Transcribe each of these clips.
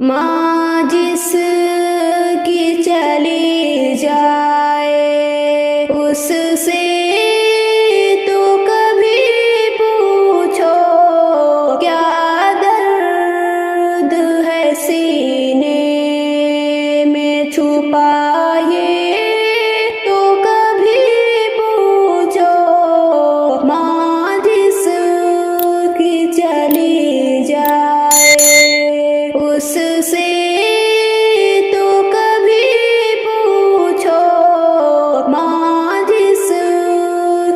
ماں جس کی چلی جائے اس سے تو کبھی پوچھو کیا درد ہے سینے میں چھپائے تو کبھی پوچھو ماں جس کی چلی جائے اس سے تو کبھی پوچھو ماں جس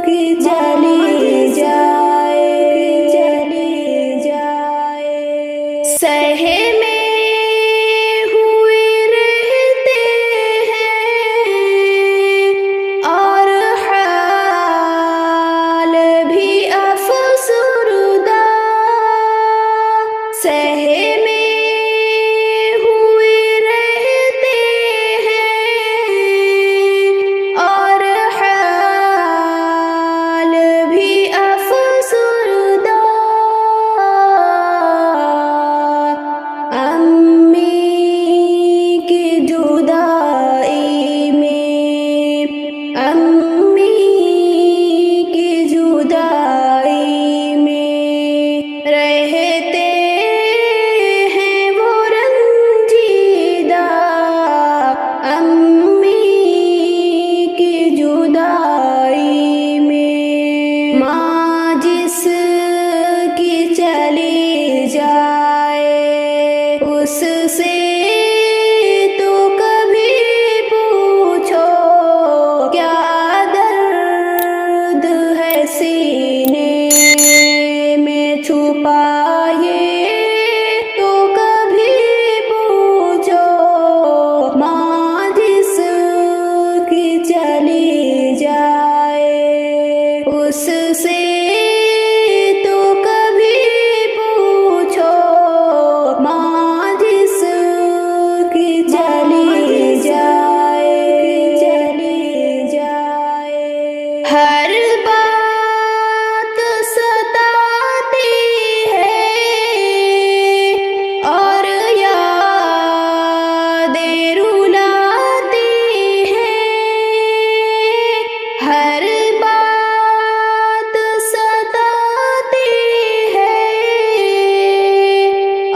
کی چلی جائے سہے میں ہوئے رہتے ہیں اور حال بھی افسردہ سہے میں اس سے تو کبھی پوچھو کیا درد ہے سینے میں چھپائے تو کبھی پوچھو ماں جس کی چلی جائے اس سے تو کبھی پوچھو ماں جس کی چلی جائے ہر بات ستاتی ہے اور یادیں رلاتی ہے ہر بات ستاتی ہے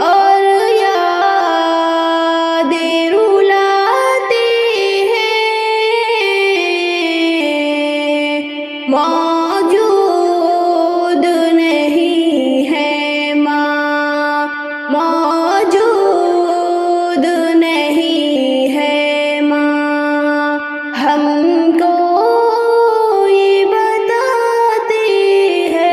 اور یادیں رلاتی ہے موجود نہیں ہے ماں موجود نہیں ہے ماں ہم کو یہ بتاتی ہے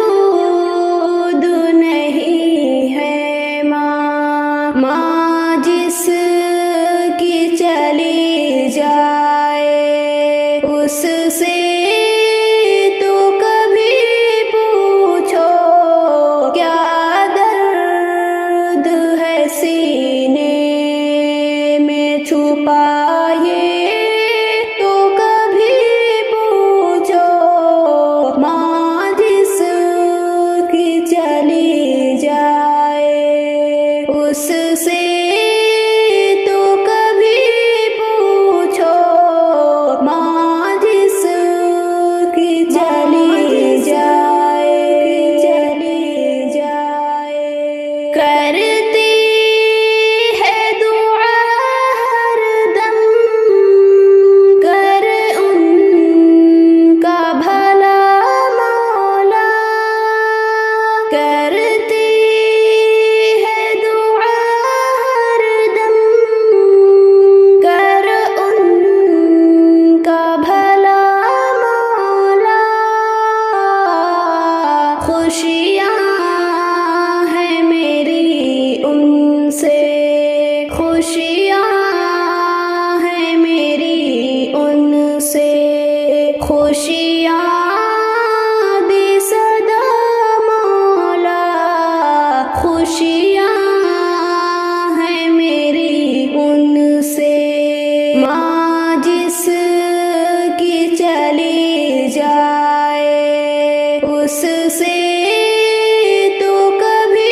موجود نہیں ہے ماں جس کی چلی جائے اس سے تو کبھی پوچھو کیا درد ہے سینے میں چھپائے تو کبھی پوچھو ماں جس کی چلی جائے اس سے تو کبھی پوچھو ماں جس کی چلی جائے کرتی ہے دعا ہر دم کر ان کا بھلا مولا کرتی ہے دعا ہر دم کر ان کا بھلا مولا خوشیاں ہیں میری ان سے خوشیاں ہیں میری ان سے خوشیاں دی صدا مولا خوشیاں ہیں میری ان سے ماں جس کی چلی جائے اس سے تو کبھی